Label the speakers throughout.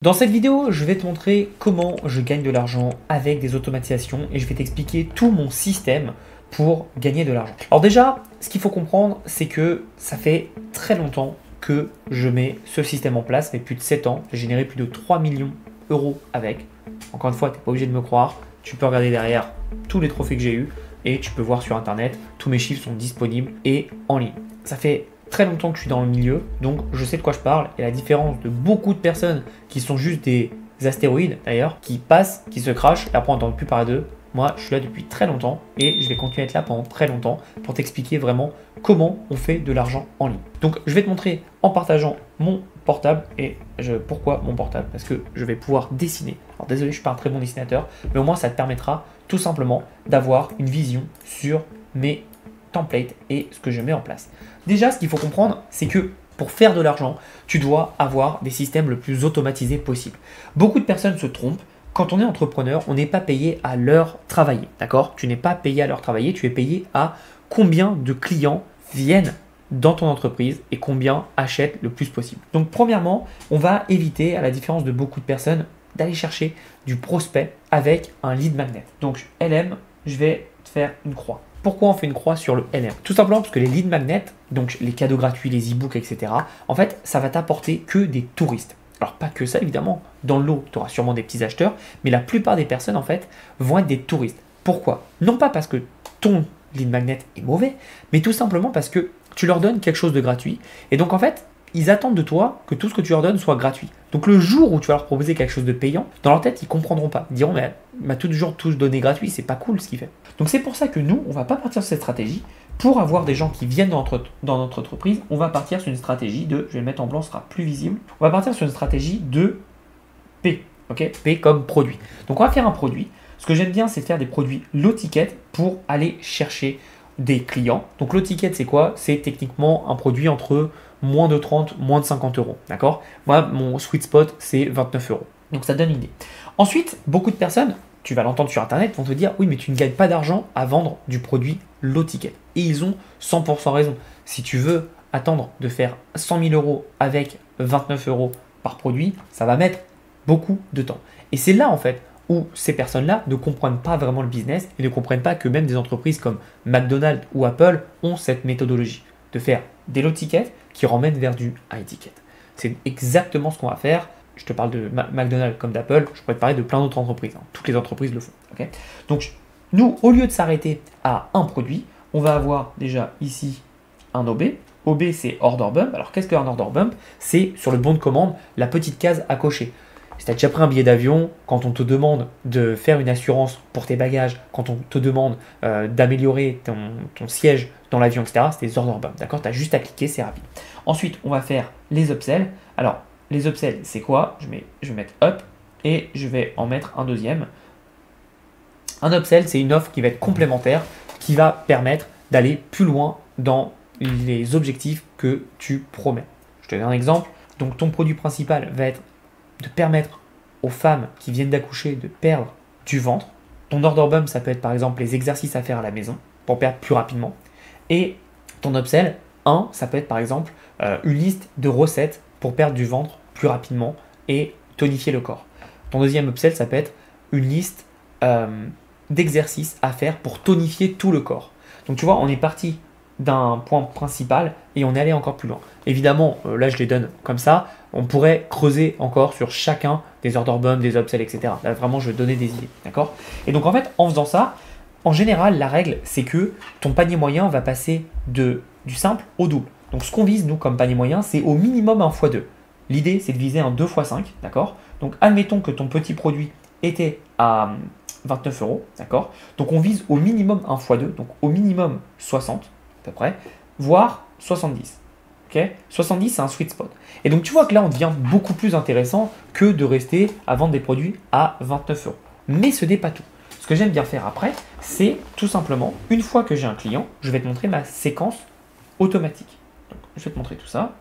Speaker 1: Dans cette vidéo, je vais te montrer comment je gagne de l'argent avec des automatisations et je vais t'expliquer tout mon système pour gagner de l'argent. Alors déjà, ce qu'il faut comprendre, c'est que ça fait très longtemps que je mets ce système en place, mais plus de 7 ans. J'ai généré plus de 3 millions d'euros avec. Encore une fois, tu n'es pas obligé de me croire. Tu peux regarder derrière tous les trophées que j'ai eus et tu peux voir sur Internet. Tous mes chiffres sont disponibles et en ligne. Ça fait très longtemps que je suis dans le milieu, donc je sais de quoi je parle. Et la différence de beaucoup de personnes qui sont juste des astéroïdes d'ailleurs, qui passent, qui se crachent, et après on n'entend plus parler d'eux. Moi, je suis là depuis très longtemps et je vais continuer à être là pendant très longtemps pour t'expliquer vraiment comment on fait de l'argent en ligne. Donc, je vais te montrer en partageant mon portable et pourquoi mon portable, parce que je vais pouvoir dessiner. Alors désolé, je ne suis pas un très bon dessinateur, mais au moins ça te permettra tout simplement d'avoir une vision sur mes templates et ce que je mets en place. Déjà, ce qu'il faut comprendre, c'est que pour faire de l'argent, tu dois avoir des systèmes le plus automatisés possible. Beaucoup de personnes se trompent. Quand on est entrepreneur, on n'est pas payé à l'heure travaillée, d'accord? Tu n'es pas payé à l'heure travaillée, tu es payé à combien de clients viennent dans ton entreprise et combien achètent le plus possible. Donc premièrement, on va éviter, à la différence de beaucoup de personnes, d'aller chercher du prospect avec un lead magnet. Donc LM, je vais te faire une croix. Pourquoi on fait une croix sur le LM? Tout simplement parce que les lead magnets, donc les cadeaux gratuits, les e-books, etc., en fait, ça va t'apporter que des touristes. Alors, pas que ça, évidemment. Dans le lot, tu auras sûrement des petits acheteurs, mais la plupart des personnes, en fait, vont être des touristes. Pourquoi? Non pas parce que ton lead magnet est mauvais, mais tout simplement parce que tu leur donnes quelque chose de gratuit. Et donc, en fait, ils attendent de toi que tout ce que tu leur donnes soit gratuit. Donc le jour où tu vas leur proposer quelque chose de payant, dans leur tête, ils ne comprendront pas. Ils diront, mais il m'a toujours tout donné gratuit, c'est pas cool ce qu'il fait. Donc c'est pour ça que nous, on ne va pas partir sur cette stratégie. Pour avoir des gens qui viennent dans notre entreprise, on va partir sur une stratégie de, je vais le mettre en blanc, ce sera plus visible. On va partir sur une stratégie de P. Ok, P comme produit. Donc on va faire un produit. Ce que j'aime bien, c'est de faire des produits low ticket pour aller chercher des clients. Donc low ticket, c'est quoi? C'est techniquement un produit entre moins de 30, moins de 50 euros. D'accord? Moi, mon sweet spot, c'est 29 euros. Donc ça donne l'idée. Ensuite, beaucoup de personnes, tu vas l'entendre sur Internet, vont te dire oui, mais tu ne gagnes pas d'argent à vendre du produit low ticket. Et ils ont 100% raison. Si tu veux attendre de faire 100 000 euros avec 29 euros par produit, ça va mettre beaucoup de temps. Et c'est là, en fait, où ces personnes-là ne comprennent pas vraiment le business et ne comprennent pas que même des entreprises comme McDonald's ou Apple ont cette méthodologie de faire des low tickets qui ramènent vers du high ticket. C'est exactement ce qu'on va faire. Je te parle de McDonald's comme d'Apple, je pourrais te parler de plein d'autres entreprises. Toutes les entreprises le font. Okay, donc, nous, au lieu de s'arrêter à un produit, on va avoir déjà ici un OB. OB, c'est Order Bump. Alors, qu'est-ce qu'un Order Bump? C'est sur le bon de commande, la petite case à cocher. Si tu as déjà pris un billet d'avion, quand on te demande de faire une assurance pour tes bagages, quand on te demande d'améliorer ton siège dans l'avion, etc., c'est des order bumps. D'accord? Tu as juste à cliquer, c'est rapide. Ensuite, on va faire les upsells. Alors, les upsells, c'est quoi? Je vais mettre up et je vais en mettre un deuxième. Un upsell, c'est une offre qui va être complémentaire, qui va permettre d'aller plus loin dans les objectifs que tu promets. Je te donne un exemple. Donc, ton produit principal va être de permettre aux femmes qui viennent d'accoucher de perdre du ventre. Ton order bump, ça peut être par exemple les exercices à faire à la maison pour perdre plus rapidement. Et ton upsell 1, ça peut être par exemple une liste de recettes pour perdre du ventre plus rapidement et tonifier le corps. Ton deuxième upsell, ça peut être une liste d'exercices à faire pour tonifier tout le corps. Donc tu vois, on est parti d'un point principal et on est allé encore plus loin. Évidemment, là je les donne comme ça, on pourrait creuser encore sur chacun des order bumps, des upsells, etc. Là vraiment je vais donner des idées, d'accord? Et donc en fait, en faisant ça, en général, la règle c'est que ton panier moyen va passer du simple au double. Donc ce qu'on vise nous comme panier moyen, c'est au minimum 1 x 2. L'idée c'est de viser un 2 x 5, d'accord? Donc admettons que ton petit produit était à 29 euros, d'accord? Donc on vise au minimum 1 x 2, donc au minimum 60 à peu près, voire 70. Okay, 70, c'est un sweet spot. Et donc, tu vois que là, on devient beaucoup plus intéressant que de rester à vendre des produits à 29 euros. Mais ce n'est pas tout. Ce que j'aime bien faire après, c'est tout simplement, une fois que j'ai un client, je vais te montrer ma séquence automatique. Donc, je vais te montrer tout ça.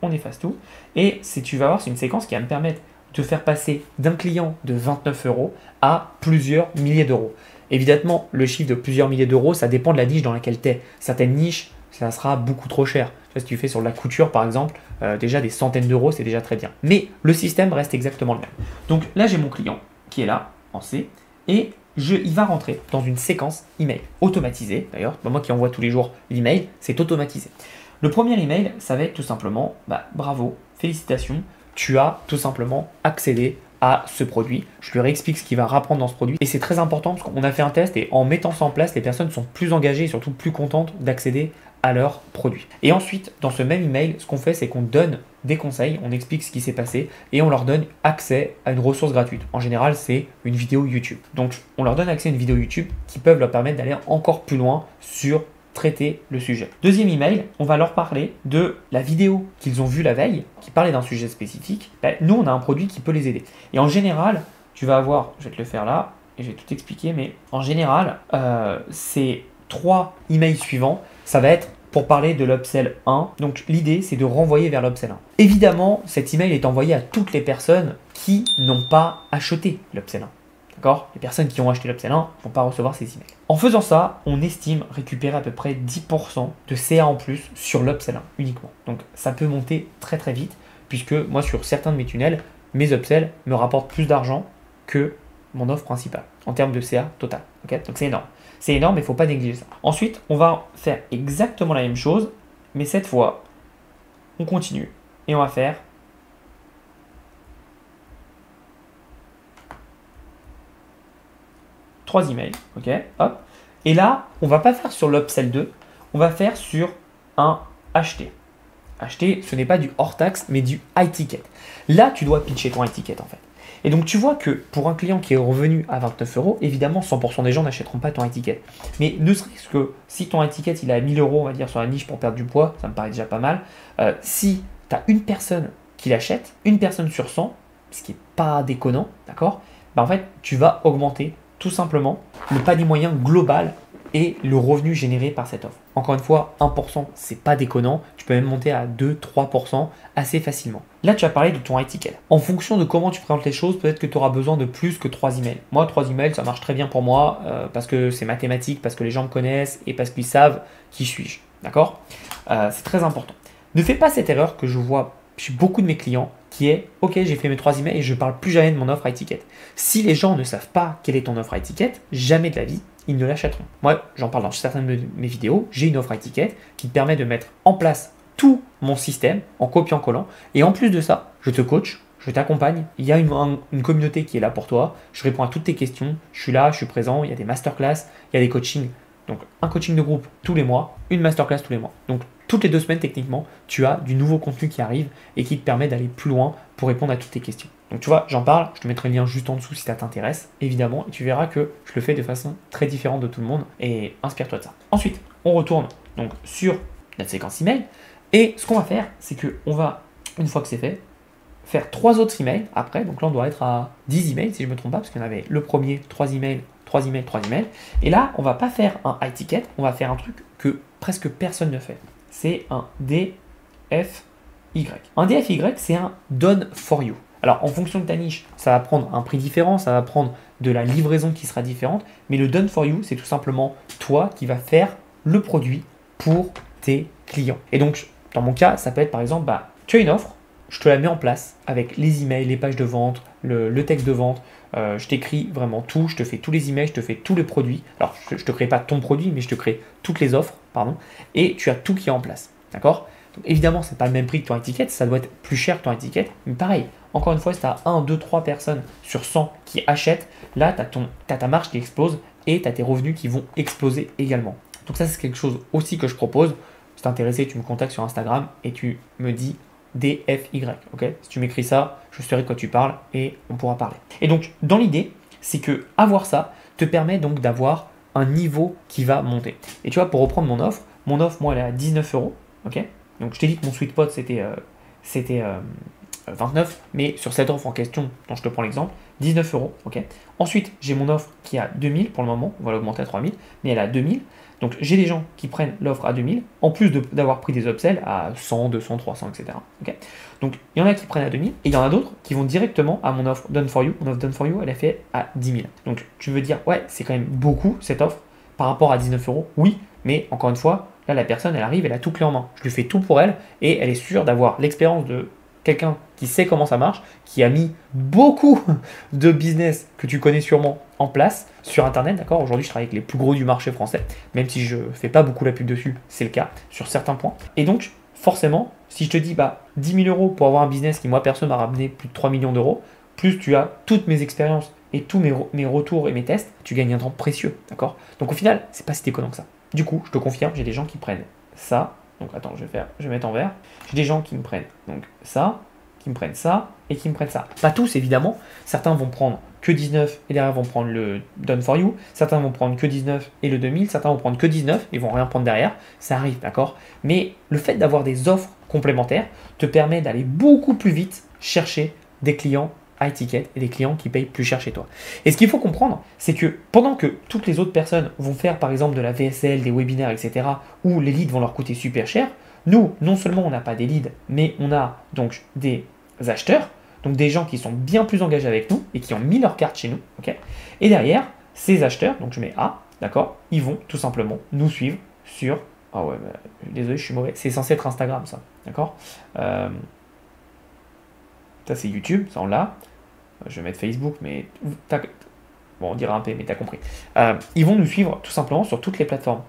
Speaker 1: On efface tout. Et tu vas voir, c'est une séquence qui va me permettre de faire passer d'un client de 29 euros à plusieurs milliers d'euros. Évidemment, le chiffre de plusieurs milliers d'euros, ça dépend de la niche dans laquelle tu es. Certaines niches, ça sera beaucoup trop cher. vois, si tu fais sur de la couture par exemple, déjà des centaines d'euros, c'est déjà très bien. Mais le système reste exactement le même. Donc là, j'ai mon client qui est là en C et il va rentrer dans une séquence email automatisée. D'ailleurs, moi qui envoie tous les jours l'email, c'est automatisé. Le premier email, ça va être tout simplement bravo, félicitations, tu as tout simplement accédé à ce produit. Je lui réexplique ce qu'il va rapprendre dans ce produit. Et c'est très important parce qu'on a fait un test et en mettant ça en place, les personnes sont plus engagées et surtout plus contentes d'accéder à leur produit. Et ensuite, dans ce même email, ce qu'on fait, c'est qu'on donne des conseils, on explique ce qui s'est passé et on leur donne accès à une ressource gratuite. En général, c'est une vidéo YouTube. Donc, on leur donne accès à une vidéo YouTube qui peuvent leur permettre d'aller encore plus loin sur traiter le sujet. Deuxième email, on va leur parler de la vidéo qu'ils ont vue la veille, qui parlait d'un sujet spécifique. Nous, on a un produit qui peut les aider. Et en général, tu vas avoir, je vais te le faire là, et je vais tout expliquer, mais en général, ces 3 emails suivants, ça va être pour parler de l'upsell 1. Donc l'idée, c'est de renvoyer vers l'upsell 1. Évidemment, cet email est envoyé à toutes les personnes qui n'ont pas acheté l'upsell 1. D'accord ? Les personnes qui ont acheté l'upsell 1 ne vont pas recevoir ces emails. En faisant ça, on estime récupérer à peu près 10% de CA en plus sur l'upsell 1 uniquement. Donc ça peut monter très très vite, puisque moi sur certains de mes tunnels, mes upsells me rapportent plus d'argent que mon offre principale en termes de CA total. Okay ? Donc c'est énorme. C'est énorme, mais il ne faut pas négliger ça. Ensuite, on va faire exactement la même chose, mais cette fois, on continue et on va faire trois emails, ok, hop. Et là, on va pas faire sur l'upsell 2, on va faire sur un acheter. Acheter, ce n'est pas du hors taxe, mais du high ticket. Là, tu dois pitcher ton high ticket en fait. Et donc, tu vois que pour un client qui est revenu à 29 euros, évidemment, 100% des gens n'achèteront pas ton high ticket. Mais ne serait-ce que si ton high ticket, il est à 1000 euros, on va dire, sur la niche pour perdre du poids, ça me paraît déjà pas mal. Si tu as une personne qui l'achète, une personne sur 100, ce qui n'est pas déconnant, d'accord, en fait, tu vas augmenter tout simplement le panier moyen global et le revenu généré par cette offre. Encore une fois, 1%, c'est pas déconnant. Tu peux même monter à 2-3% assez facilement. Là, tu as parlé de ton high ticket. En fonction de comment tu présentes les choses, peut-être que tu auras besoin de plus que 3 emails. Moi, 3 emails, ça marche très bien pour moi parce que c'est mathématique, parce que les gens me connaissent et parce qu'ils savent qui suis-je. D'accord ? C'est très important. Ne fais pas cette erreur que je vois chez beaucoup de mes clients qui est « Ok, j'ai fait mes 3 emails et je ne parle plus jamais de mon offre high ticket ». Si les gens ne savent pas quelle est ton offre high ticket, jamais de la vie, ils ne l'achèteront. Moi, j'en parle dans certaines de mes vidéos, j'ai une offre high ticket qui te permet de mettre en place tout mon système en copiant-collant. Et en plus de ça, je te coach, je t'accompagne. Il y a une communauté qui est là pour toi. Je réponds à toutes tes questions. Je suis là, je suis présent. Il y a des masterclass, il y a des coachings. Donc, un coaching de groupe tous les mois, une masterclass tous les mois. Donc, toutes les 2 semaines, techniquement, tu as du nouveau contenu qui arrive et qui te permet d'aller plus loin pour répondre à toutes tes questions. Donc, tu vois, j'en parle, je te mettrai le lien juste en dessous si ça t'intéresse, évidemment, et tu verras que je le fais de façon très différente de tout le monde et inspire-toi de ça. Ensuite, on retourne donc sur notre séquence email et ce qu'on va faire, c'est qu'on va, une fois que c'est fait, faire 3 autres emails après. Donc là, on doit être à 10 emails si je ne me trompe pas, parce qu'il y en avait le premier, 3 emails, 3 emails, 3 emails. Et là, on ne va pas faire un high ticket, on va faire un truc que presque personne ne fait. C'est un DFY. Un DFY, c'est un done for you. Alors, en fonction de ta niche, ça va prendre un prix différent, ça va prendre de la livraison qui sera différente, mais le done for you, c'est tout simplement toi qui vas faire le produit pour tes clients. Et donc, dans mon cas, ça peut être par exemple, tu as une offre, je te la mets en place avec les emails, les pages de vente, le texte de vente. Je t'écris vraiment tout, je te fais tous les emails, je te fais tous les produits. Alors, je ne te crée pas ton produit, mais je te crée toutes les offres, pardon, et tu as tout qui est en place. D'accord ? Donc, évidemment, ce n'est pas le même prix que ton étiquette, ça doit être plus cher que ton étiquette, mais pareil, encore une fois, si tu as 1, 2, 3 personnes sur 100 qui achètent, là, tu as ta marge qui explose et tu as tes revenus qui vont exploser également. Donc ça, c'est quelque chose aussi que je propose. Si tu es intéressé, tu me contactes sur Instagram et tu me dis DFY, ok ? Si tu m'écris ça, je saurai de quoi tu parles et on pourra parler. Et donc, dans l'idée, c'est que avoir ça te permet donc d'avoir un niveau qui va monter. Et tu vois, pour reprendre mon offre, moi, elle est à 19 euros, ok ? Donc, je t'ai dit que mon sweet spot, c'était 29, mais sur cette offre en question, dont je te prends l'exemple, 19 euros, ok ? Ensuite, j'ai mon offre qui est à 2000 pour le moment, on va l'augmenter à 3000, mais elle est à 2000. Donc, j'ai des gens qui prennent l'offre à 2000, en plus d'avoir pris des upsells à 100, 200, 300, etc. Okay, donc, il y en a qui prennent à 2000, et il y en a d'autres qui vont directement à mon offre Done for You. Mon offre Done for You, elle est faite à 10 000. Donc, tu veux dire, ouais, c'est quand même beaucoup cette offre par rapport à 19 euros. Oui, mais encore une fois, Là, la personne, elle arrive, elle a tout clé en main. Je lui fais tout pour elle et elle est sûre d'avoir l'expérience de quelqu'un qui sait comment ça marche, qui a mis beaucoup de business que tu connais sûrement en place sur Internet, d'accord? Aujourd'hui, je travaille avec les plus gros du marché français, même si je ne fais pas beaucoup la pub dessus, c'est le cas sur certains points. Et donc, forcément, si je te dis 10 000 euros pour avoir un business qui, moi, perso, m'a ramené plus de 3 millions d'euros, plus tu as toutes mes expériences et tous mes retours et mes tests, tu gagnes un temps précieux, d'accord? Donc au final, c'est pas si déconnant que ça. Du coup, je te confirme, j'ai des gens qui prennent ça. Donc attends, je vais mettre en vert. J'ai des gens qui me prennent donc ça, qui me prennent ça et qui me prennent ça. Pas tous évidemment. Certains vont prendre que 19 et derrière vont prendre le Done for You. Certains vont prendre que 19 et le 2000. Certains vont prendre que 19 et vont rien prendre derrière. Ça arrive, d'accord? Mais le fait d'avoir des offres complémentaires te permet d'aller beaucoup plus vite chercher des clients high ticket et des clients qui payent plus cher chez toi. Et ce qu'il faut comprendre, c'est que pendant que toutes les autres personnes vont faire par exemple de la VSL, des webinaires, etc., où les leads vont leur coûter super cher, nous, non seulement on n'a pas des leads, mais on a donc des acheteurs, donc des gens qui sont bien plus engagés avec nous et qui ont mis leur carte chez nous. Okay, et derrière, ces acheteurs, donc je mets A, d'accord, ils vont tout simplement nous suivre sur... Ah ouais, désolé, je suis mauvais. C'est censé être Instagram, ça. D'accord, ça, c'est YouTube, ça on l'a. Je vais mettre Facebook, mais bon, on dira un P, mais tu as compris. Ils vont nous suivre tout simplement sur toutes les plateformes.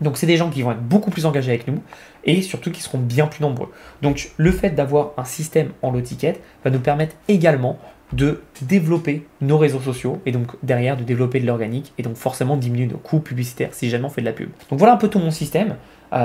Speaker 1: Donc, c'est des gens qui vont être beaucoup plus engagés avec nous et surtout qui seront bien plus nombreux. Donc, le fait d'avoir un système en low ticket va nous permettre également de développer nos réseaux sociaux et donc derrière de développer de l'organique et donc forcément diminuer nos coûts publicitaires si jamais on fait de la pub. Donc, voilà un peu tout mon système.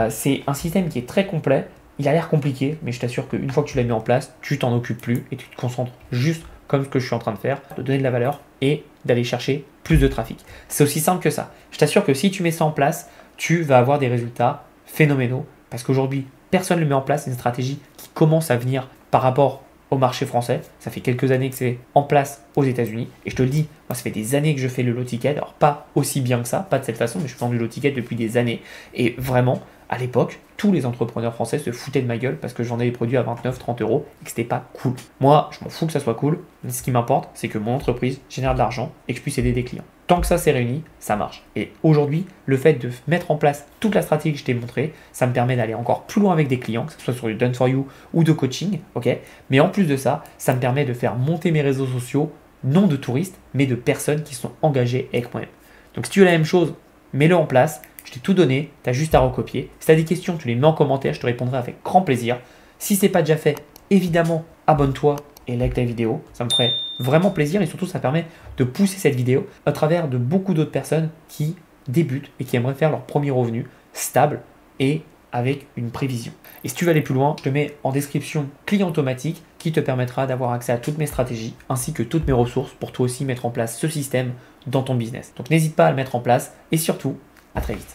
Speaker 1: C'est un système qui est très complet. Il a l'air compliqué, mais je t'assure qu'une fois que tu l'as mis en place, tu t'en occupes plus et tu te concentres juste comme ce que je suis en train de faire, de donner de la valeur et d'aller chercher plus de trafic. C'est aussi simple que ça. Je t'assure que si tu mets ça en place, tu vas avoir des résultats phénoménaux parce qu'aujourd'hui, personne ne le met en place. C'est une stratégie qui commence à venir par rapport au marché français. Ça fait quelques années que c'est en place aux États-Unis. Et je te le dis, moi, ça fait des années que je fais le low ticket. Alors, pas aussi bien que ça, pas de cette façon, mais je fais du low ticket depuis des années. Et vraiment, à l'époque, tous les entrepreneurs français se foutaient de ma gueule parce que j'en ai des produits à 29-30 euros et que c'était pas cool. Moi, je m'en fous que ça soit cool, mais ce qui m'importe, c'est que mon entreprise génère de l'argent et que je puisse aider des clients. Tant que ça s'est réuni, ça marche. Et aujourd'hui, le fait de mettre en place toute la stratégie que je t'ai montrée, ça me permet d'aller encore plus loin avec des clients, que ce soit sur du Done for You ou de coaching, ok. Mais en plus de ça, ça me permet de faire monter mes réseaux sociaux, non de touristes, mais de personnes qui sont engagées avec moi-même. Donc si tu veux la même chose, mets-le en place. Je t'ai tout donné, tu as juste à recopier. Si tu as des questions, tu les mets en commentaire, je te répondrai avec grand plaisir. Si ce n'est pas déjà fait, évidemment, abonne-toi et like la vidéo. Ça me ferait vraiment plaisir et surtout, ça permet de pousser cette vidéo à travers de beaucoup d'autres personnes qui débutent et qui aimeraient faire leur premier revenu stable et avec une prévision. Et si tu veux aller plus loin, je te mets en description client automatique qui te permettra d'avoir accès à toutes mes stratégies ainsi que toutes mes ressources pour toi aussi mettre en place ce système dans ton business. Donc n'hésite pas à le mettre en place et surtout, à très vite.